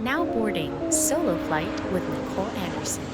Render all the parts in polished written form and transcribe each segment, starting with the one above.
Now boarding solo flight with Nicole Anderson.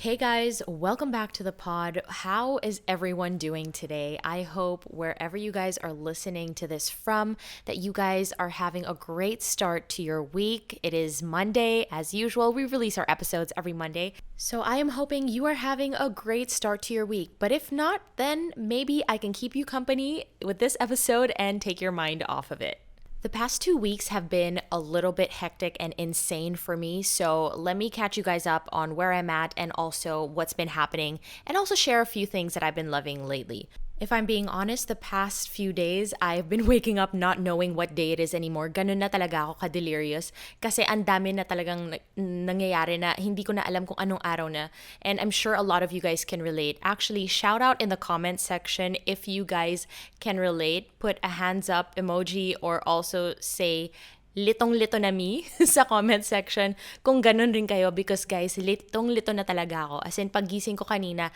Hey guys, welcome back to the pod. How is everyone doing today? I hope wherever you guys are listening to this from, that you guys are having a great start to your week. It is Monday, as usual. We release our episodes every Monday. So I am hoping you are having a great start to your week. But if not, then maybe I can keep you company with this episode and take your mind off of it. The past 2 weeks have been a little bit hectic and insane for me, so let me catch you guys up on where I'm at and also what's been happening, and also share a few things that I've been loving lately. If I'm being honest, the past few days, I've been waking up not knowing what day it is anymore. Ganun na talaga ako ka-delirious kasi ang dami na talagang nangyayari na hindi ko na alam kung anong araw na. And I'm sure a lot of you guys can relate. Actually, shout out in the comment section if you guys can relate. Put a hands up emoji or also say litong-lito na me sa comment section kung ganun rin kayo, because guys, litong-lito na talaga ako. As in, paggising ko kanina,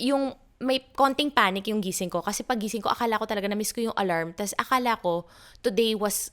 yung may konting panic yung gising ko kasi pag gising ko akala ko talaga na-miss ko yung alarm, tas akala ko today was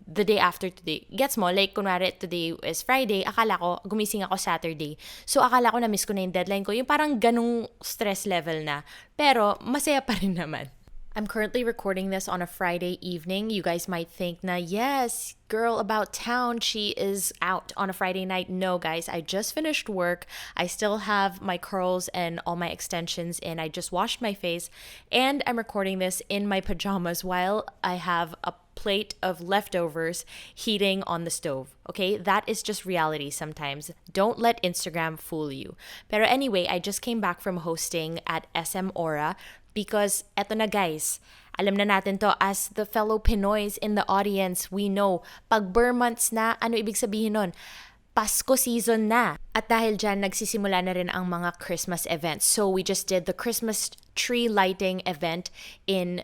the day after today. Gets mo? Like, kunwari, today is Friday, akala ko gumising ako Saturday. So, akala ko na-miss ko na yung deadline ko. Yung parang ganung stress level na. Pero, masaya pa rin naman. I'm currently recording this on a Friday evening. You guys might think na, yes, girl about town, she is out on a Friday night. No, guys, I just finished work. I still have my curls and all my extensions in. I just washed my face, and I'm recording this in my pajamas while I have a plate of leftovers heating on the stove. Okay, that is just reality sometimes. Don't let Instagram fool you. Pero anyway, I just came back from hosting at SM Aura. Because, eto na guys, alam na natin to, as the fellow Pinoys in the audience, we know, pag Burr months na, ano ibig sabihin nun? Pasko season na. At dahil dyan, nagsisimula na rin ang mga Christmas events. So, we just did the Christmas tree lighting event in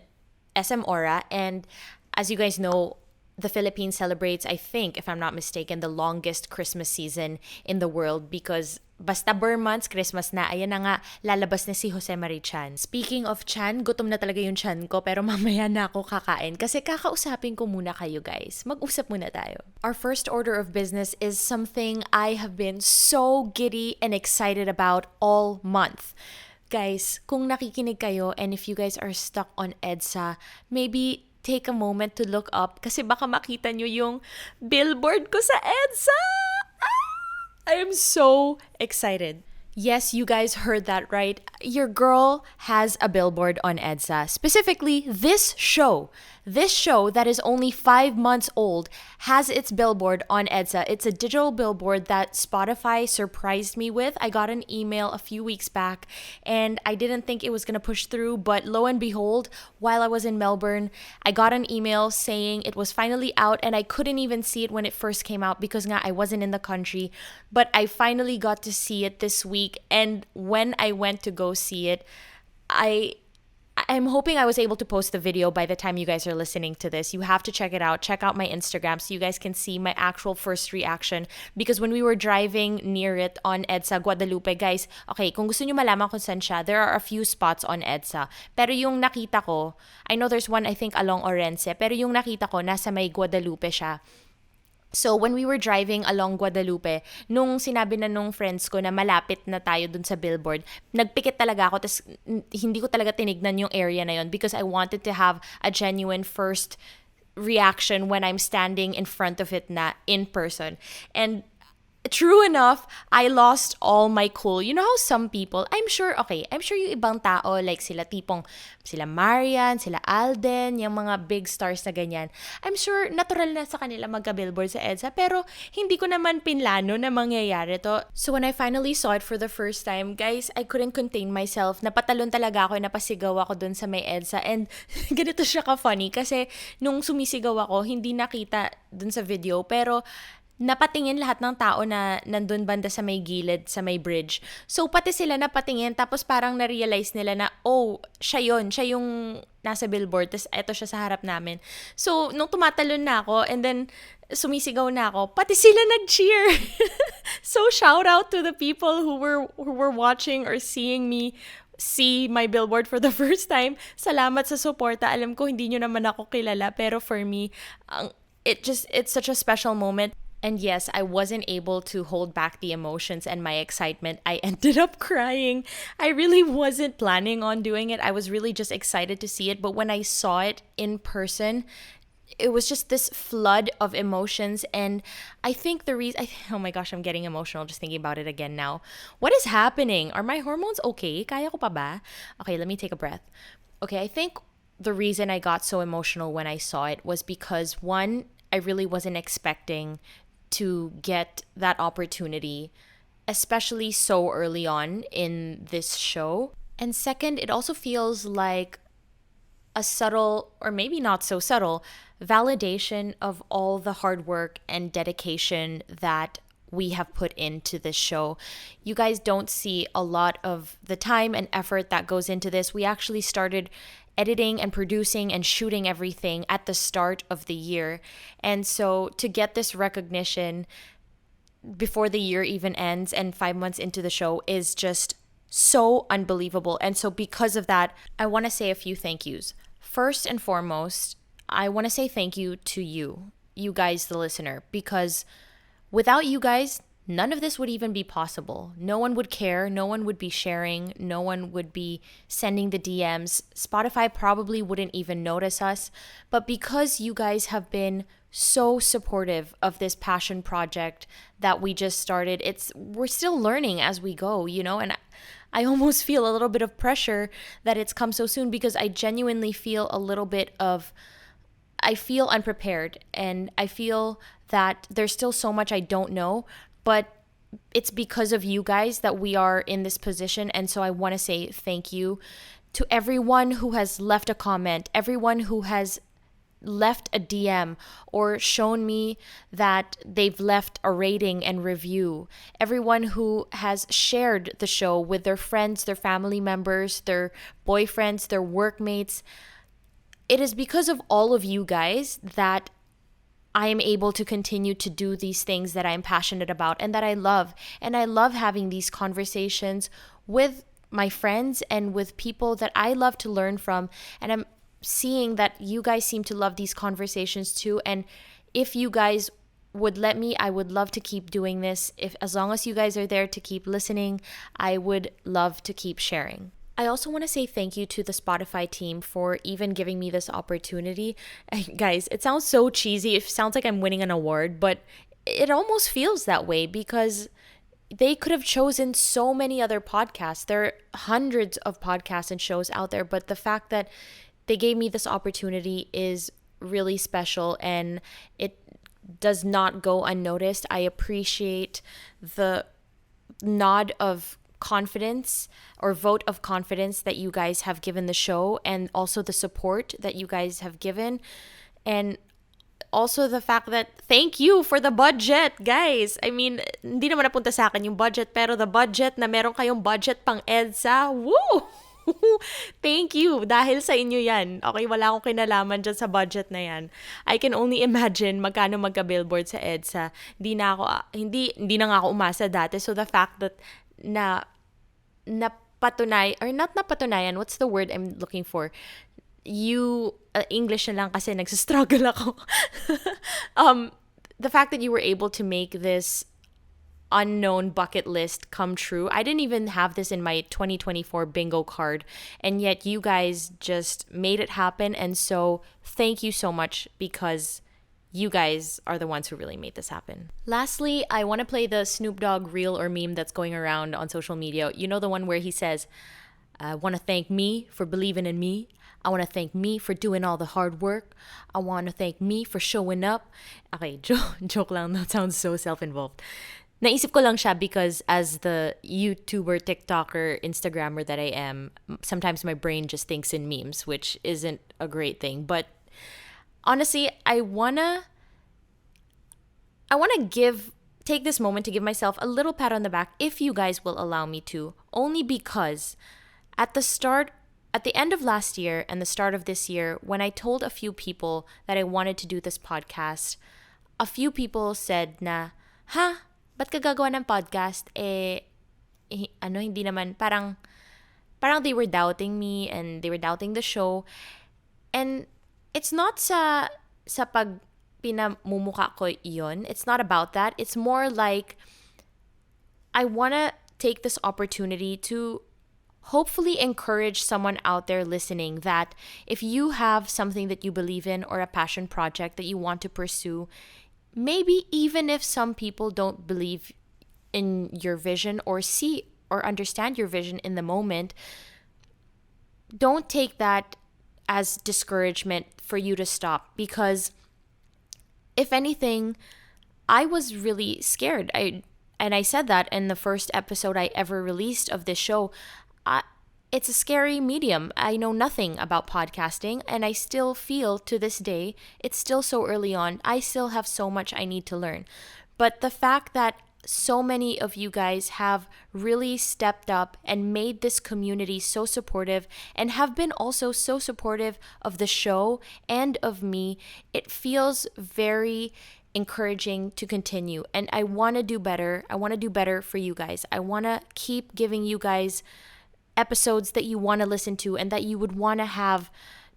SM Aura. And as you guys know, the Philippines celebrates, I think, if I'm not mistaken, the longest Christmas season in the world, because basta Burr months, Christmas na. Ayan na nga, lalabas na si Jose Marie Chan. Speaking of Chan, gutom na talaga yung Chan ko, pero mamaya na ako kakain kasi kakausapin ko muna kayo guys. Mag-usap muna tayo. Our first order of business is something I have been so giddy and excited about all month. Guys, kung nakikinig kayo and if you guys are stuck on EDSA, maybe take a moment to look up kasi baka makita nyo yung billboard ko sa EDSA! I am so excited. Yes, you guys heard that right. Your girl has a billboard on EDSA. Specifically, this show that is only 5 months old has its billboard on EDSA. It's a digital billboard that Spotify surprised me with. I got an email a few weeks back and I didn't think it was going to push through, but lo and behold, while I was in Melbourne, I got an email saying it was finally out, and I couldn't even see it when it first came out because nga I wasn't in the country, but I finally got to see it this week. And when I went to go see it, I'm hoping I was able to post the video by the time you guys are listening to this. You have to check it out. Check out my Instagram so you guys can see my actual first reaction. Because when we were driving near it on EDSA, Guadalupe, guys, okay, kung gusto nyo malaman kung saan siya, there are a few spots on EDSA. Pero yung nakita ko, I know there's one I think along Orense, pero yung nakita ko, nasa may Guadalupe siya. So, when we were driving along Guadalupe, nung sinabi na nung friends ko na malapit na tayo dun sa billboard, nagpikit talaga ako, tas hindi ko talaga tinignan yung area na yon because I wanted to have a genuine first reaction when I'm standing in front of it na in person. And true enough, I lost all my cool. You know how some people, I'm sure yung ibang tao, like sila Marian, sila Alden, yung mga big stars na ganyan. I'm sure natural na sa kanila magka-billboard sa EDSA, pero hindi ko naman pinlano na mangyayari to. So when I finally saw it for the first time, guys, I couldn't contain myself. Napatalon talaga ako, napasigaw ako dun sa may EDSA. And ganito siya ka-funny kasi nung sumisigaw ako, hindi nakita dun sa video, pero napatingin lahat ng tao na nandun banda sa may gilid, sa may bridge. So, pati sila napatingin, tapos parang na-realize nila na, oh, siya yung nasa billboard, tapos eto siya sa harap namin. So, nung tumatalon na ako, and then sumisigaw na ako, pati sila nag-cheer. So, shout out to the people who were watching or seeing me see my billboard for the first time, salamat sa suporta. Alam ko hindi nyo naman ako kilala, pero for me, it's such a special moment. And yes, I wasn't able to hold back the emotions and my excitement. I ended up crying. I really wasn't planning on doing it. I was really just excited to see it. But when I saw it in person, it was just this flood of emotions. And I think the reason, oh my gosh, I'm getting emotional just thinking about it again now. What is happening? Are my hormones okay? Kaya ko pa ba? Okay, let me take a breath. Okay, I think the reason I got so emotional when I saw it was because one, I really wasn't expecting to get that opportunity, especially so early on in this show. And second, it also feels like a subtle, or maybe not so subtle, validation of all the hard work and dedication that we have put into this show. You guys don't see a lot of the time and effort that goes into this. We actually started editing and producing and shooting everything at the start of the year. And so to get this recognition before the year even ends and 5 months into the show is just so unbelievable. And so because of that, I want to say a few thank yous. First and foremost, I want to say thank you to you guys, the listener, because without you guys, none of this would even be possible. No one would care. No one would be sharing. No one would be sending the DMs. Spotify probably wouldn't even notice us. But because you guys have been so supportive of this passion project that we just started, we're still learning as we go, and I almost feel a little bit of pressure that it's come so soon because I genuinely feel I feel unprepared and I feel that there's still so much I don't know. But it's because of you guys that we are in this position. And so I want to say thank you to everyone who has left a comment, everyone who has left a DM or shown me that they've left a rating and review, everyone who has shared the show with their friends, their family members, their boyfriends, their workmates. It is because of all of you guys that I am able to continue to do these things that I'm passionate about and that I love. And I love having these conversations with my friends and with people that I love to learn from. And I'm seeing that you guys seem to love these conversations too. And if you guys would let me, I would love to keep doing this. As long as you guys are there to keep listening, I would love to keep sharing. I also want to say thank you to the Spotify team for even giving me this opportunity. Guys, it sounds so cheesy. It sounds like I'm winning an award, but it almost feels that way because they could have chosen so many other podcasts. There are hundreds of podcasts and shows out there, but the fact that they gave me this opportunity is really special and it does not go unnoticed. I appreciate the nod of confidence or vote of confidence that you guys have given the show and also the support that you guys have given and also the fact that thank you for the budget, guys. I mean, hindi naman napunta sa akin yung budget pero the budget na meron kayong budget pang EDSA, woo! Thank you dahil sa inyo yan. Okay, wala akong kinalaman dyan sa budget na yan. I can only imagine magkano magka-billboard sa EDSA. Hindi na nga ako umasa dati. So the fact that napatunayan, what's the word I'm looking for? English na lang kasi nagsistruggle ako. The fact that you were able to make this unknown bucket list come true. I didn't even have this in my 2024 bingo card, and yet you guys just made it happen. And so thank you so much because you guys are the ones who really made this happen. Lastly, I want to play the Snoop Dogg reel or meme that's going around on social media. You know, the one where he says, I want to thank me for believing in me. I want to thank me for doing all the hard work. I want to thank me for showing up. Okay, joke lang. That sounds so self-involved. Naisip ko lang siya because as the YouTuber, TikToker, Instagrammer that I am, sometimes my brain just thinks in memes, which isn't a great thing. But honestly, I wanna take this moment to give myself a little pat on the back, if you guys will allow me to, only because at the end of last year and the start of this year, when I told a few people that I wanted to do this podcast, a few people said na, ba't ka gagawa ng podcast? Hindi naman, parang parang they were doubting me and they were doubting the show. And it's not sa pag pinamumuka ko yun. It's not about that. It's more like I want to take this opportunity to hopefully encourage someone out there listening that if you have something that you believe in or a passion project that you want to pursue, maybe even if some people don't believe in your vision or see or understand your vision in the moment, don't take that as discouragement for you to stop, because if anything, I was really scared. I said that in the first episode I ever released of this show. It's a scary medium. I know nothing about podcasting, and I still feel to this day, it's still so early on, I still have so much I need to learn. But the fact that so many of you guys have really stepped up and made this community so supportive and have been also so supportive of the show and of me, it feels very encouraging to continue. And I want to do better. I want to do better for you guys. I want to keep giving you guys episodes that you want to listen to and that you would want to have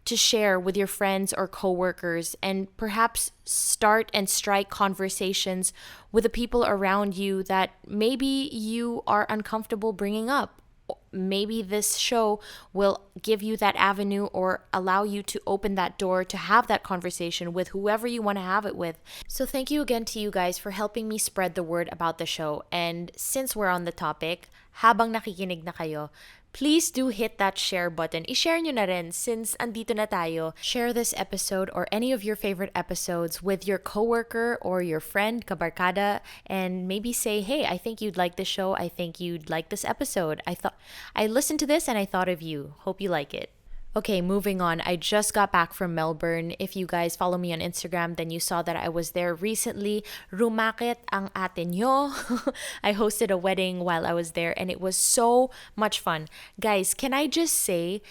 to share with your friends or coworkers, and perhaps start and strike conversations with the people around you that maybe you are uncomfortable bringing up. Maybe this show will give you that avenue or allow you to open that door to have that conversation with whoever you want to have it with. So thank you again to you guys for helping me spread the word about the show. And since we're on the topic, habang nakikinig na kayo, please do hit that share button. I-share nyo na rin since andito na tayo. Share this episode or any of your favorite episodes with your coworker or your friend, kabarkada, and maybe say, hey, I think you'd like this show. I think you'd like this episode. I listened to this and I thought of you. Hope you like it. Okay, moving on. I just got back from Melbourne. If you guys follow me on Instagram, then you saw that I was there recently. Rumakit ang ate nyo. I hosted a wedding while I was there and it was so much fun. Guys, can I just say,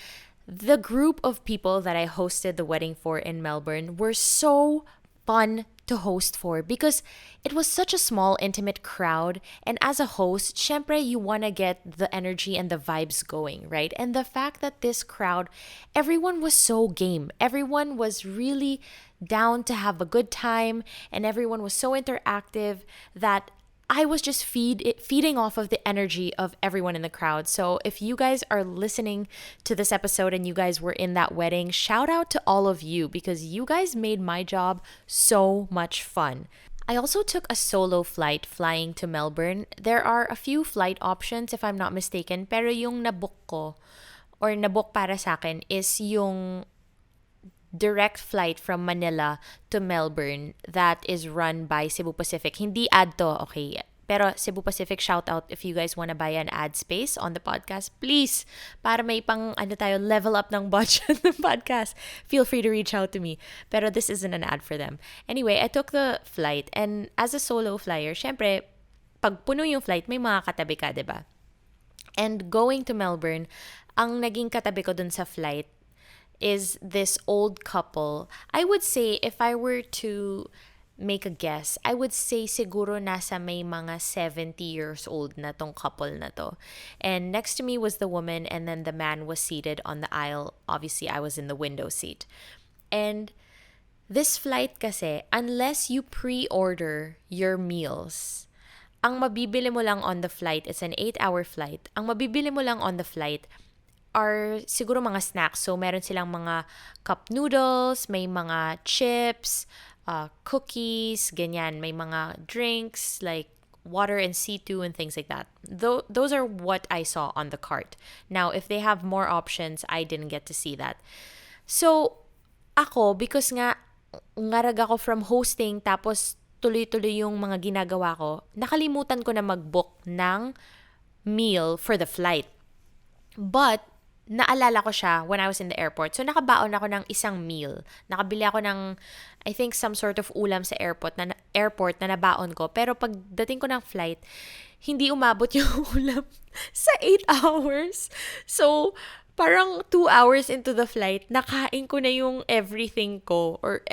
the group of people that I hosted the wedding for in Melbourne were so fun to host for, because it was such a small, intimate crowd. And as a host, syempre, you want to get the energy and the vibes going, right? And the fact that this crowd, everyone was so game. Everyone was really down to have a good time, and everyone was so interactive that I was just feeding off of the energy of everyone in the crowd. So if you guys are listening to this episode and you guys were in that wedding, shout out to all of you, because you guys made my job so much fun. I also took a solo flight flying to Melbourne. There are a few flight options if I'm not mistaken, pero yung nabook ko or nabook para sa akin is yung direct flight from Manila to Melbourne that is run by Cebu Pacific. Hindi ad to, okay? Pero Cebu Pacific, shout out if you guys want to buy an ad space on the podcast. Please, para may pang level up ng budget ng podcast. Feel free to reach out to me. Pero this isn't an ad for them. Anyway, I took the flight, and as a solo flyer, syempre, pag puno yung flight, may mga katabi ka, diba? And going to Melbourne, ang naging katabi ko dun sa flight is this old couple. I would say, if I were to make a guess, I would say siguro nasa may mga 70 years old na tong couple na to. And next to me was the woman, and then the man was seated on the aisle. Obviously, I was in the window seat. And this flight kasi, unless you pre-order your meals, ang mabibili mo lang on the flight, it's an 8-hour flight, ang mabibili mo lang on the flight are siguro mga snacks. So, meron silang mga cup noodles, may mga chips, cookies, ganyan. May mga drinks like water and C2 and things like that. Those are what I saw on the cart. Now, if they have more options, I didn't get to see that. So, ako, because nga, ngarag ako from hosting, tapos tuloy-tuloy yung mga ginagawa ko, nakalimutan ko na mag-book ng meal for the flight. But, naalala ko siya when I was in the airport. So, nakabaon ako ng isang meal. Nakabili ako ng, I think, some sort of ulam sa airport na nabaon ko. Pero pagdating ko ng flight, hindi umabot yung ulam sa 8 hours. So, parang 2 hours into the flight, nakain ko na yung everything ko or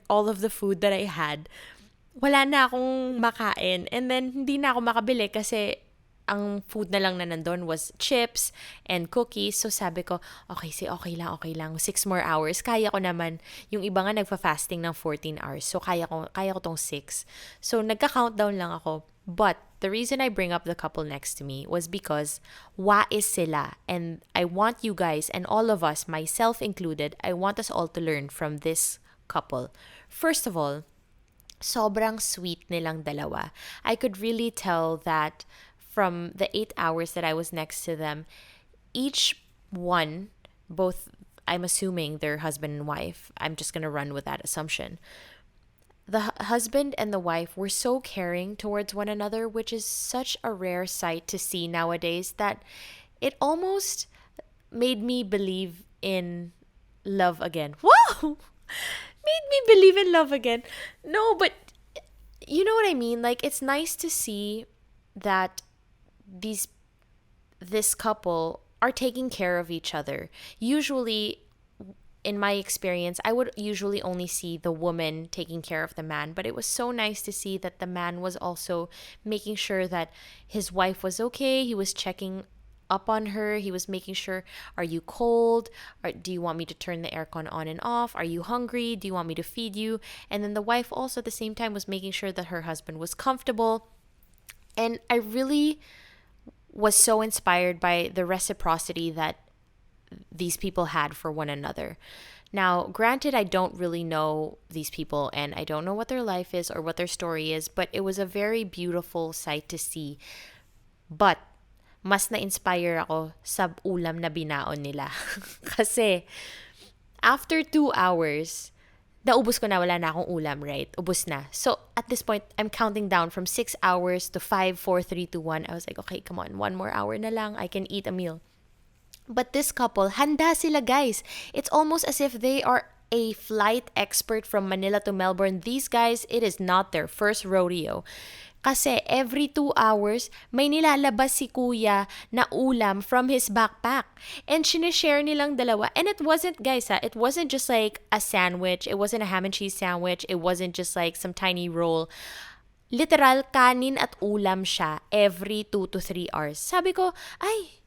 all of the food that I had. Wala na akong makain. And then, hindi na ako makabili kasi ang food na lang na nandun was chips and cookies. So sabi ko, okay, okay lang. 6 more hours. Kaya ko naman. Yung iba nga nagfa-fasting ng 14 hours. So kaya ko tong 6. So nagka-countdown lang ako. But the reason I bring up the couple next to me was because wais sila. And I want you guys and all of us, myself included, I want us all to learn from this couple. First of all, sobrang sweet nilang dalawa. I could really tell that from the 8 hours that I was next to them, each one, both, I'm assuming they're husband and wife. I'm just going to run with that assumption. The husband and the wife were so caring towards one another, which is such a rare sight to see nowadays that it almost made me believe in love again. Whoa! Made me believe in love again. No, but you know what I mean? Like, it's nice to see that this couple are taking care of each other. Usually, in my experience, I would usually only see the woman taking care of the man, but it was so nice to see that the man was also making sure that his wife was okay. He was checking up on her. He was making sure, are you cold? Or do you want me to turn the aircon on and off? Are you hungry? Do you want me to feed you? And then the wife also at the same time was making sure that her husband was comfortable. And I really was so inspired by the reciprocity that these people had for one another. Now, granted, I don't really know these people and I don't know what their life is or what their story is, but it was a very beautiful sight to see. But mas na-inspire ako sa ulam na binaon nila. Kasi after 2 hours, naubos ko na, wala na akong ulam, right? Ubos na. So, at this point, I'm counting down from 6 hours to 5, 4, 3, 2, 1. I was like, okay, come on, 1 more hour na lang. I can eat a meal. But this couple, handa sila, guys. It's almost as if they are a flight expert from Manila to Melbourne. These guys, it is not their first rodeo. Kasi every 2 hours, may nilalabas si kuya na ulam from his backpack. And sinishare nilang dalawa. And it wasn't, guys, it wasn't just like a sandwich. It wasn't a ham and cheese sandwich. It wasn't just like some tiny roll. Literal, kanin at ulam siya every 2 to 3 hours. Sabi ko, ay,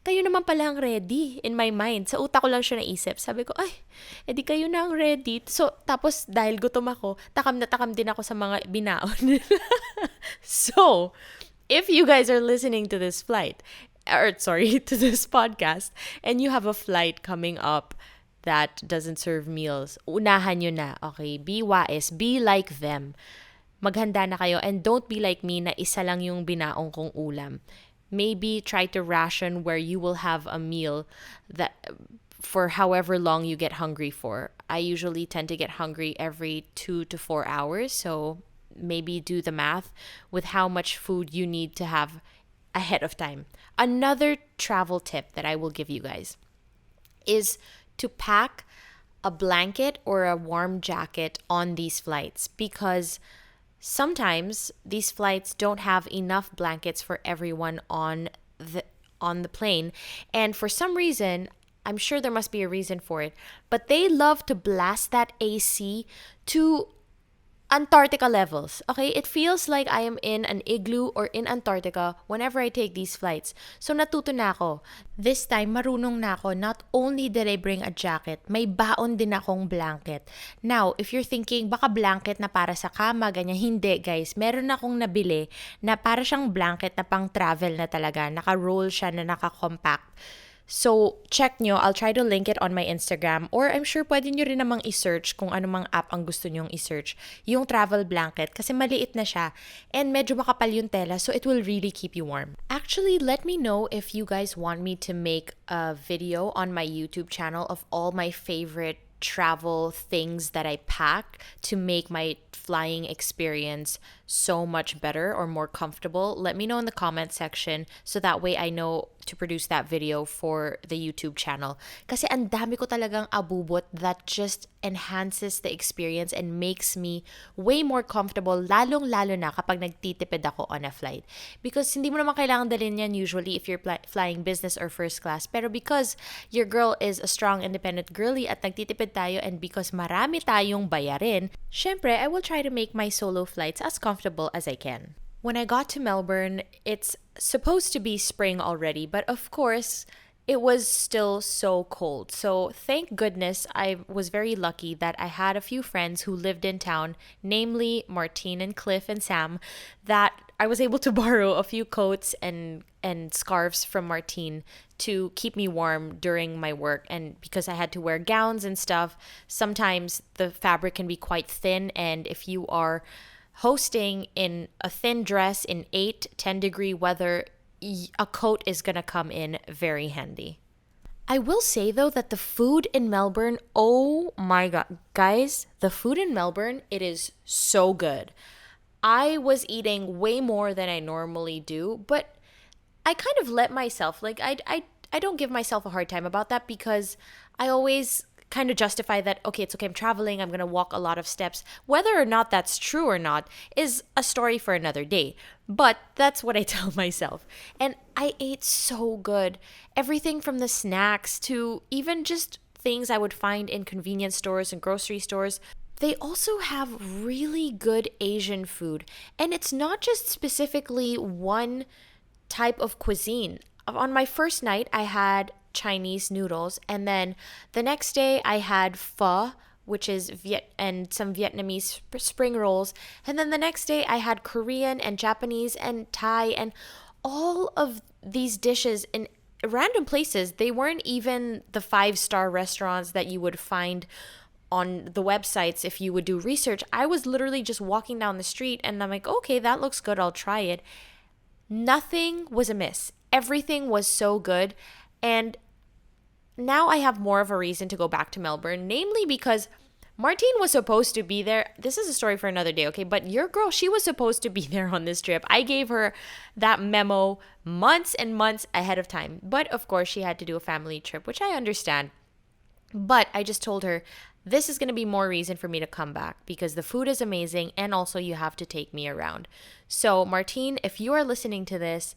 kayo naman pala ang ready in my mind. Sa utak ko lang siya naisip. Sabi ko, ay, edi kayo na ang ready. So, tapos dahil gutom ako, takam na takam din ako sa mga binaon. So, if you guys are listening to this to this podcast, and you have a flight coming up that doesn't serve meals, unahan nyo na, okay? Be wise, be like them. Maghanda na kayo, and don't be like me na isa lang yung binaong kong ulam. Maybe try to ration where you will have a meal that for however long you get hungry for. I usually tend to get hungry every 2 to 4 hours. So maybe do the math with how much food you need to have ahead of time. Another travel tip that I will give you guys is to pack a blanket or a warm jacket on these flights, because sometimes these flights don't have enough blankets for everyone on the plane. And for some reason, I'm sure there must be a reason for it, but they love to blast that AC to Antarctica levels. Okay, it feels like I am in an igloo or in Antarctica whenever I take these flights. So natuto na ako. This time, marunong na ako. Not only did I bring a jacket, may baon din akong blanket. Now, if you're thinking, baka blanket na para sa kama, ganyan. Hindi, guys. Meron akong nabili na para siyang blanket na pang travel na talaga. Naka-roll siya na naka-compact. So, check nyo. I'll try to link it on my Instagram, or I'm sure pwede nyo rin namang i-search kung anumang app ang gusto nyong i-search. Yung travel blanket, kasi maliit na siya and medyo makapal yung tela, so it will really keep you warm. Actually, let me know if you guys want me to make a video on my YouTube channel of all my favorite travel things that I pack to make my flying experience so much better or more comfortable. Let me know in the comment section so that way I know to produce that video for the YouTube channel. Kasi ang dami ko talagang abubot that just enhances the experience and makes me way more comfortable, lalong-lalo na kapag nagtitipid ako on a flight. Because hindi mo naman kailangan dalhin yan usually if you're flying business or first class. Pero because your girl is a strong, independent girly at nagtitipid tayo, and because marami tayong bayarin, syempre, I will try to make my solo flights as comfortable as I can. When I got to Melbourne, it's supposed to be spring already, but of course, it was still so cold. So, thank goodness I was very lucky that I had a few friends who lived in town, namely Martine and Cliff and Sam, that I was able to borrow a few coats and scarves from Martine to keep me warm during my work. And because I had to wear gowns and stuff, sometimes the fabric can be quite thin, and if you are hosting in a thin dress in 8-10 degree weather, a coat is going to come in very handy. I will say though that the food in Melbourne, oh my god, guys, the food in Melbourne, it is so good. I was eating way more than I normally do, but I kind of let myself, like, I don't give myself a hard time about that because I always kind of justify that, okay, it's okay, I'm traveling, I'm going to walk a lot of steps. Whether or not that's true or not is a story for another day. But that's what I tell myself. And I ate so good. Everything from the snacks to even just things I would find in convenience stores and grocery stores. They also have really good Asian food. And it's not just specifically one type of cuisine. On my first night, I had Chinese noodles, and then the next day I had pho, which is and some Vietnamese spring rolls, and then the next day I had Korean and Japanese and Thai, and all of these dishes in random places. They weren't even the 5-star restaurants that you would find on the websites if you would do research. I was literally just walking down the street and I'm like, okay, that looks good, I'll try it. Nothing was amiss. Everything was so good. And now I have more of a reason to go back to Melbourne, namely because Martine was supposed to be there. This is a story for another day, okay? But your girl, she was supposed to be there on this trip. I gave her that memo months and months ahead of time. But of course, she had to do a family trip, which I understand. But I just told her, this is going to be more reason for me to come back because the food is amazing and also you have to take me around. So, Martine, if you are listening to this,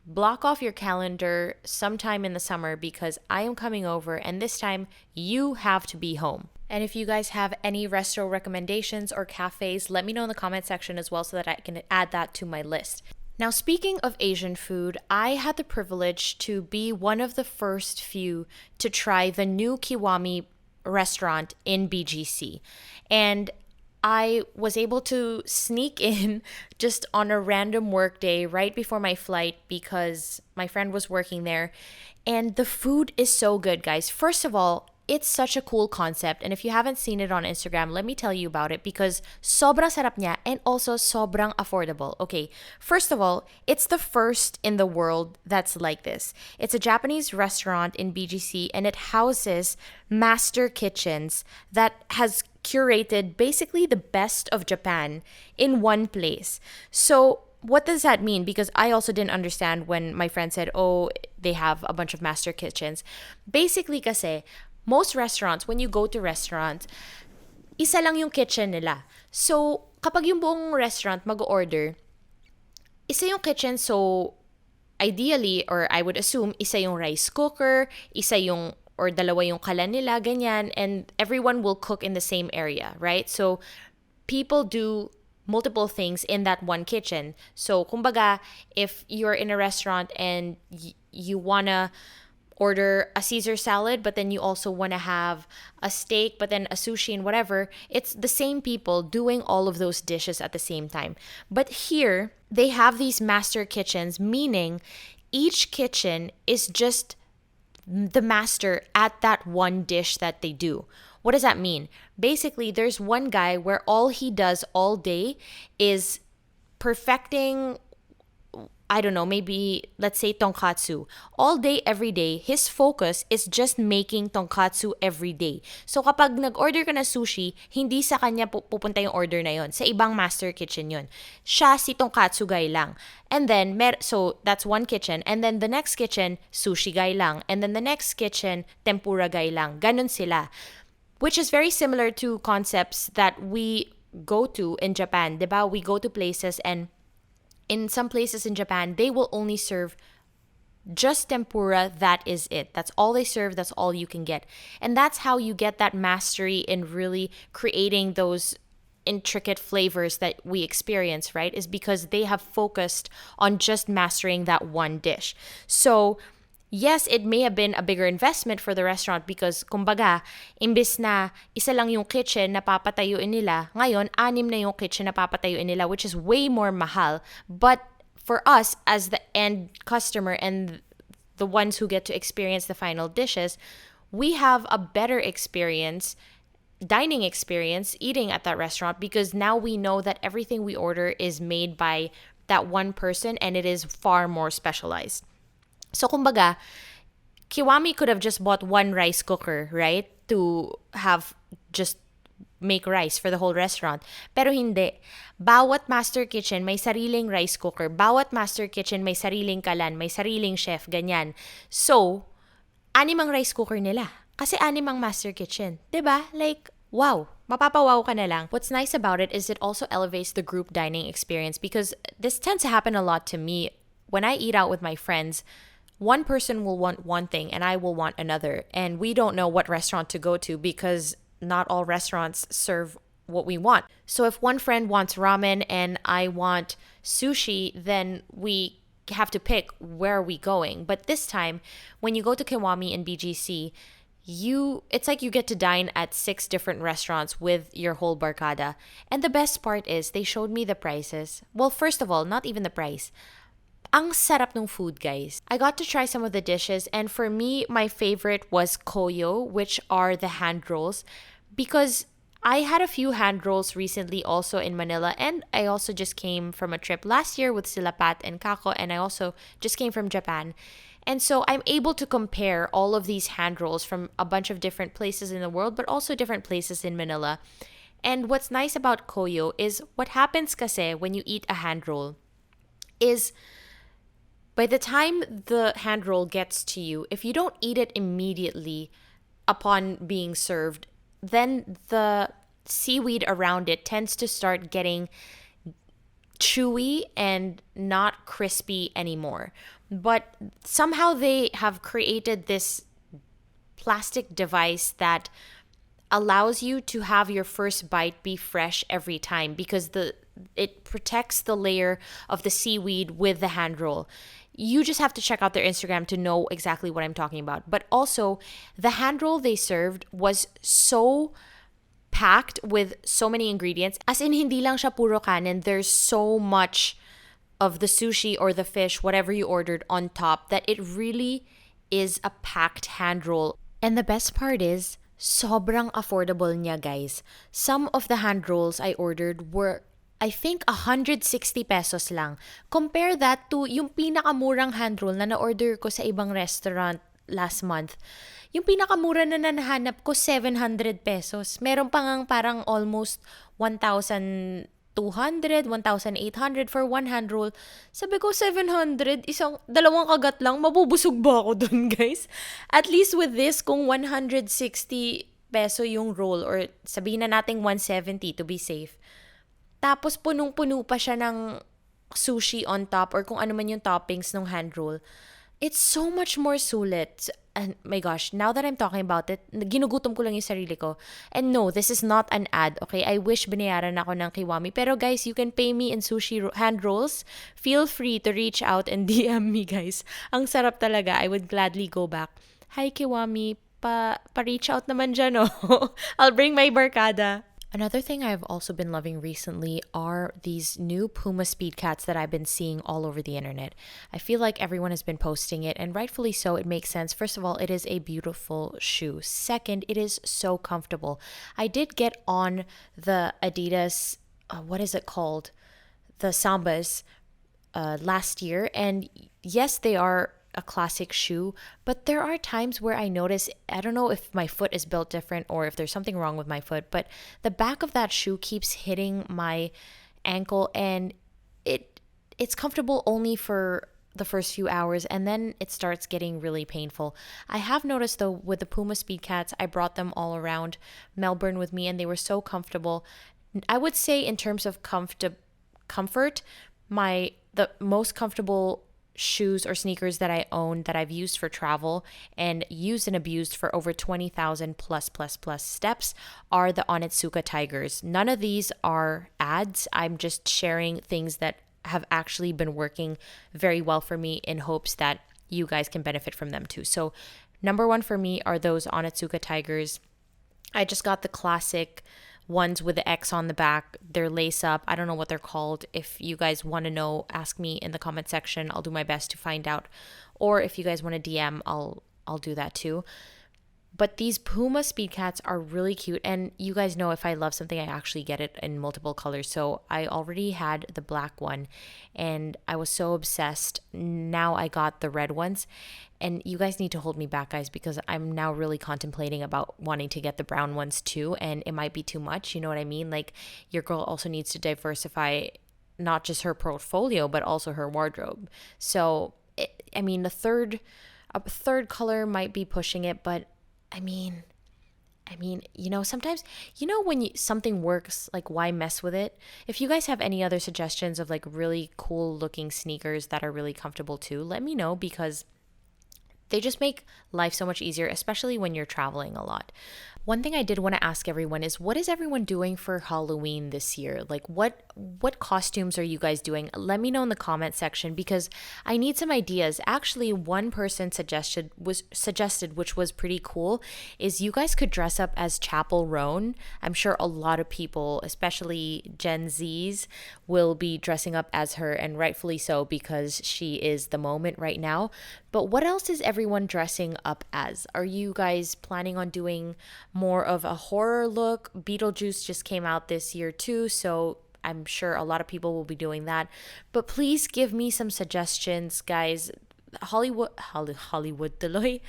block off your calendar sometime in the summer because I am coming over and this time you have to be home. And if you guys have any resto recommendations or cafes, let me know in the comment section as well so that I can add that to my list. Now, speaking of Asian food, I had the privilege to be one of the first few to try the new Kiwami restaurant in BGC. And I was able to sneak in just on a random work day right before my flight because my friend was working there. And the food is so good, guys. First of all, it's such a cool concept. And if you haven't seen it on Instagram, let me tell you about it because sobrang sarap niya and also sobrang affordable. Okay, first of all, it's the first in the world that's like this. It's a Japanese restaurant in BGC and it houses master kitchens that has curated basically the best of Japan in one place. So what does that mean? Because I also didn't understand when my friend said, oh, they have a bunch of master kitchens. Basically kasi, most restaurants, when you go to restaurants, isa lang yung kitchen nila. So, kapag yung buong restaurant mag-order, isa yung kitchen, so ideally, or I would assume, isa yung rice cooker, isa yung or dalawa yung kalan nila, ganyan, and everyone will cook in the same area, right? So, people do multiple things in that one kitchen. So, kumbaga, if you're in a restaurant and you wanna order a Caesar salad, but then you also want to have a steak, but then a sushi and whatever, it's the same people doing all of those dishes at the same time. But here, they have these master kitchens, meaning each kitchen is just the master at that one dish that they do. What does that mean? Basically, there's one guy where all he does all day is perfecting, I don't know, maybe let's say tonkatsu. All day, every day, his focus is just making tonkatsu every day. So kapag nag-order ka na sushi, hindi sa kanya pupunta yung order na yon. Sa ibang master kitchen yon. Siya si tonkatsu guy lang. And then, so that's one kitchen. And then the next kitchen, sushi guy lang. And then the next kitchen, tempura guy lang. Ganon sila. Which is very similar to concepts that we go to in Japan. Diba? We go to places and in some places in Japan, they will only serve just tempura. That is it. That's all they serve. That's all you can get. And that's how you get that mastery in really creating those intricate flavors that we experience, right, is because they have focused on just mastering that one dish. So, yes, it may have been a bigger investment for the restaurant because, kumbaga, imbis na isa lang yung kitchen na papatayuin nila, ngayon, 6 na yung kitchen na papatayuin nila, which is way more mahal. But for us, as the end customer and the ones who get to experience the final dishes, we have a better dining experience eating at that restaurant because now we know that everything we order is made by that one person and it is far more specialized. So, kumbaga, Kiwami could have just bought one rice cooker, right? To have just make rice for the whole restaurant. Pero hindi. Bawat master kitchen may sariling rice cooker. Bawat master kitchen may sariling kalan, may sariling chef, ganyan. So, 6 ang rice cooker nila. Kasi 6 ang master kitchen. 'Di ba? Like, wow. Mapapawaw ka na lang. What's nice about it is it also elevates the group dining experience because this tends to happen a lot to me. When I eat out with my friends, one person will want one thing and I will want another. And we don't know what restaurant to go to because not all restaurants serve what we want. So if one friend wants ramen and I want sushi, then we have to pick where are we going. But this time, when you go to Kiwami and BGC, it's like you get to dine at 6 different restaurants with your whole barkada. And the best part is they showed me the prices. Well, first of all, not even the price. Ang sarap ng food, guys. I got to try some of the dishes, and for me, my favorite was koyo, which are the hand rolls, because I had a few hand rolls recently also in Manila, and I also just came from a trip last year with Sila Pat and Kako, and I also just came from Japan. And so I'm able to compare all of these hand rolls from a bunch of different places in the world, but also different places in Manila. And what's nice about koyo is what happens kasi when you eat a hand roll is by the time the hand roll gets to you, if you don't eat it immediately upon being served, then the seaweed around it tends to start getting chewy and not crispy anymore. But somehow they have created this plastic device that allows you to have your first bite be fresh every time because it protects the layer of the seaweed with the hand roll. You just have to check out their Instagram to know exactly what I'm talking about. But also, the hand roll they served was so packed with so many ingredients. As in, hindi lang siya puro kanin. There's so much of the sushi or the fish, whatever you ordered, on top that it really is a packed hand roll. And the best part is, sobrang affordable niya, guys. Some of the hand rolls I ordered were I think 160 pesos lang. Compare that to yung pinakamurang hand roll na na-order ko sa ibang restaurant last month. Yung pinakamura na nahanap ko, 700 pesos. Meron pa ngang parang almost 1,200, 1,800 for one hand roll. Sabi ko, 700, dalawang kagat lang, mabubusog ba ako dun, guys? At least with this, kung 160 peso yung roll, or sabihin na natin 170 to be safe, tapos punong-puno pa siya ng sushi on top or kung ano man yung toppings ng hand roll. It's so much more sulit. And my gosh, now that I'm talking about it, ginugutom ko lang yung sarili ko. And no, this is not an ad, okay? I wish binayaran ako ng Kiwami. Pero guys, you can pay me in sushi hand rolls. Feel free to reach out and DM me, guys. Ang sarap talaga. I would gladly go back. Hi, Kiwami. Pa-reach out naman dyan, oh. I'll bring my barkada. Another thing I've also been loving recently are these new Puma Speed Cats that I've been seeing all over the internet. I feel like everyone has been posting it, and rightfully so. It makes sense. First of all, it is a beautiful shoe. Second, it is so comfortable. I did get on the Adidas, what is it called? The Sambas last year, and yes, they are a classic shoe, but there are times where I notice, I don't know if my foot is built different or if there's something wrong with my foot, but the back of that shoe keeps hitting my ankle, and it's comfortable only for the first few hours, and then it starts getting really painful. I have noticed though, with the Puma Speed Cats, I brought them all around Melbourne with me and they were so comfortable. I would say in terms of comfort, the most comfortable shoes or sneakers that I own that I've used for travel and used and abused for over 20,000 plus steps are the Onitsuka Tigers. None of these are ads. I'm just sharing things that have actually been working very well for me in hopes that you guys can benefit from them too. So, number one for me are those Onitsuka Tigers. I just got the classic ones with the X on the back. They're lace up. I don't know what they're called. If you guys want to know, ask me in the comment section. I'll do my best to find out. Or if you guys want to DM, I'll do that too. But these Puma Speed Cats are really cute. And you guys know if I love something, I actually get it in multiple colors. So I already had the black one and I was so obsessed. Now I got the red ones. And you guys need to hold me back, guys, because I'm now really contemplating about wanting to get the brown ones too. And it might be too much. You know what I mean? Like, your girl also needs to diversify not just her portfolio, but also her wardrobe. So, a third color might be pushing it, but sometimes, when something works, like, why mess with it? If you guys have any other suggestions of like really cool looking sneakers that are really comfortable too, let me know, because they just make life so much easier, especially when you're traveling a lot. One thing I did want to ask everyone is, what is everyone doing for Halloween this year? Like, what costumes are you guys doing? Let me know in the comment section, because I need some ideas. Actually, one person suggested, which was pretty cool, is you guys could dress up as Chapel Roan. I'm sure a lot of people, especially Gen Zs, will be dressing up as her, and rightfully so, because she is the moment right now. But what else is everyone dressing up as? Are you guys planning on doing more of a horror look? Beetlejuice just came out this year too, so I'm sure a lot of people will be doing that. But please give me some suggestions, guys. Hollywood tuloy.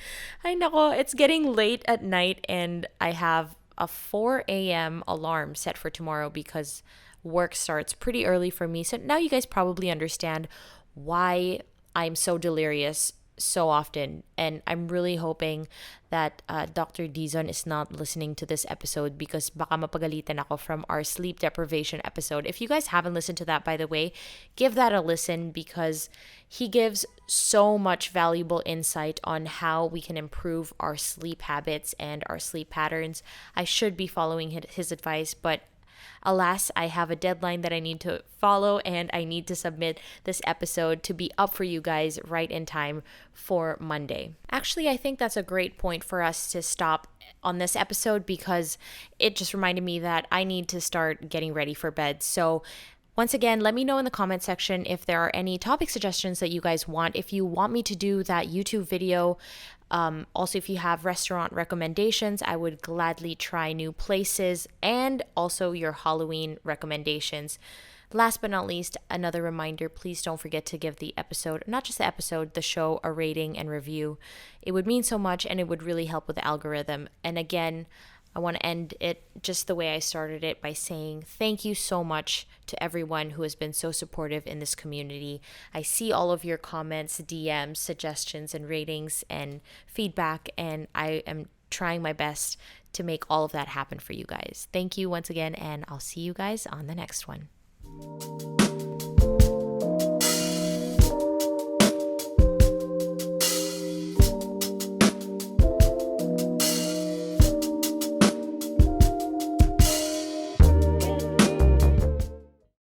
Ay nako, it's getting late at night and I have a 4 a.m. alarm set for tomorrow because work starts pretty early for me. So now you guys probably understand why I'm so delirious so often, and I'm really hoping that Dr. Dizon is not listening to this episode, because baka mapagalitan ako from our sleep deprivation episode. If you guys haven't listened to that, by the way, give that a listen, because he gives so much valuable insight on how we can improve our sleep habits and our sleep patterns. I should be following his advice, but alas, I have a deadline that I need to follow, and I need to submit this episode to be up for you guys right in time for Monday. Actually, I think that's a great point for us to stop on this episode, because it just reminded me that I need to start getting ready for bed. So once again, let me know in the comment section if there are any topic suggestions that you guys want. If you want me to do that YouTube video, also, if you have restaurant recommendations, I would gladly try new places, and also your Halloween recommendations. Last but not least, another reminder, please don't forget to give the episode, not just the episode, the show, a rating and review. It would mean so much, and it would really help with the algorithm. And again, I want to end it just the way I started it, by saying thank you so much to everyone who has been so supportive in this community. I see all of your comments, DMs, suggestions, and ratings and feedback, and I am trying my best to make all of that happen for you guys. Thank you once again, and I'll see you guys on the next one.